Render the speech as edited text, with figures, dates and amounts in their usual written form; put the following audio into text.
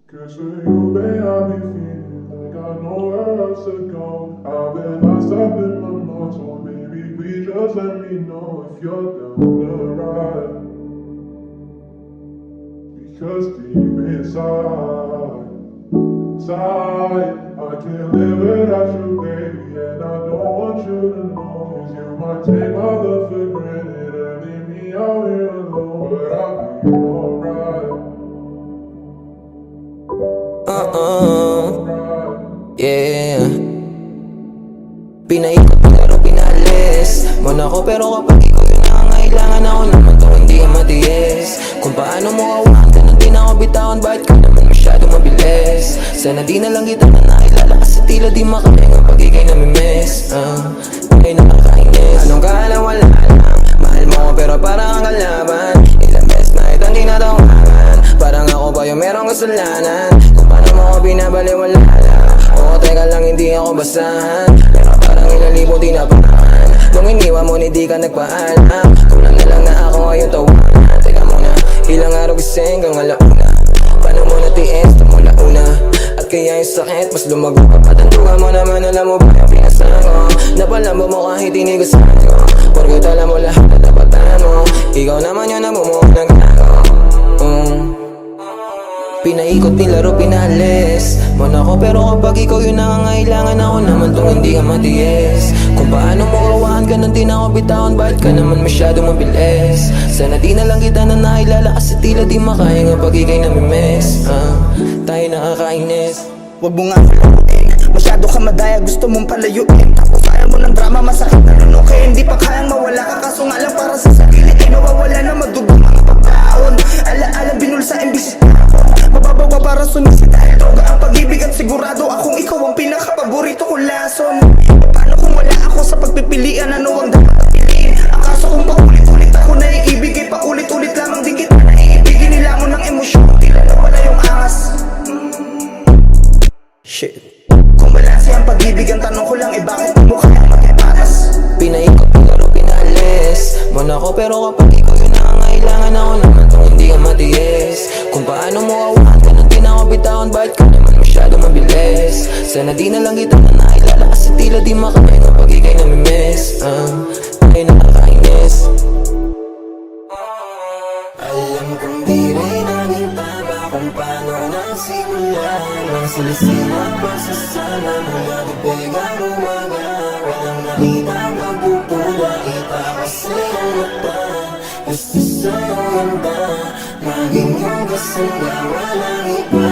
'Cause for you, babe, I be feeling like I know where else to go. I've been lost up in my mind, so baby, please just let me know if you're down the ride. Because deep inside, I can't live without you, baby, and I don't want you to know. 'Cause you might take my love for granted and leave me out here alone, but I'll be alright. Yeah. Pinaikot pero pinalis mo na ako, pero kapag ikaw yung nangangailangan, ako naman to hindi ka matiis. Kung paano mo kawakan ka nang di na ako bitawan, bakit ka naman masyadong mabilis? Sana di na lang kita na nakilala, kasi tila di makahinga pag ikay namimiss. Ikay nakakainis. Anong kaalam, wala lang. Mahal mo ko pero parang ang kalaban. Ilang beses na itong di natawagan, parang ako ba yung merong kasalanan? Kung paano mo ko binabaliwala lang. Oo, teka lang, hindi ako basahan, pero parang ilang libo di napakan. Nung iniwan mo, hindi ka nagpaalam. Kulang na lang na ako ngayon tawanan. Teka muna, ilang araw gising hanggang alauna. Paano mo natiis na mula una? At kaya yung sakit mas lumago ka. Patandugan mo naman, alam mo ba yung pinasahan ko? Napalamba mo kahit inigasahan ko, porket alam mo lahat na tapatan mo. Ikaw naman yun ang bumuo ng gago. Pinaikot, nilaro, pinalis mo na ako, pero kapag ikaw yung nangangailangan, ako naman tong hindi ka matiis. Kung paano mo kawakan ka nang di na ako bitawan, bakit ka naman masyadong mabilis? Sana di na lang kita na nakilala, kasi tila di makahinga pag ikay namimiss. Tayo nakakainis. Wag mo nga palamuin, masyado ka madaya, gusto mong palayuin. Tapos kaya mo ng drama, masakit na lunukin. Hindi pa kayang mawala ka, kaso nga lang para sa sarili ay nawawala na madugang mga pagkaon. Alaala binulsa imbis mababaw ka para sumisid dahil droga ang pag-ibig, at sigurado akong ikaw ang pinakapaborito kong lason. Paano kung wala ako sa pagpipilian, ano ang dapat piliin? Ang kaso kung paulit-ulit ako naiibig, ay paulit-ulit lamang din kita naiibigin. Nilamon ng emosyon, tila nawala yung angas. Shit. Kung balanse ang pag-ibig, ang tanong ko lang, bakit mo kaya magpatas? Pinaikot, nilaro, pinalis mo na ako, pero kapag ikaw yung nangangailangan, ako naman tong hindi ka matiis. Kung paano mo kawakan ka nang di na ako bitawan, bakit ka naman masyadong mabilis? Sana di na lang kita na nakilala, kasi tila di makahinga pag ikay namimiss. Tayo nakakainis. Alam kong di rin naging tama kung paano nagsimula. Nasilising at pagsasama mula bibig ang umaga. Walang nakita magpupula, itakas sa'yong mata. Gusto sa'yong ganda, maging yung kasanda, walang iba.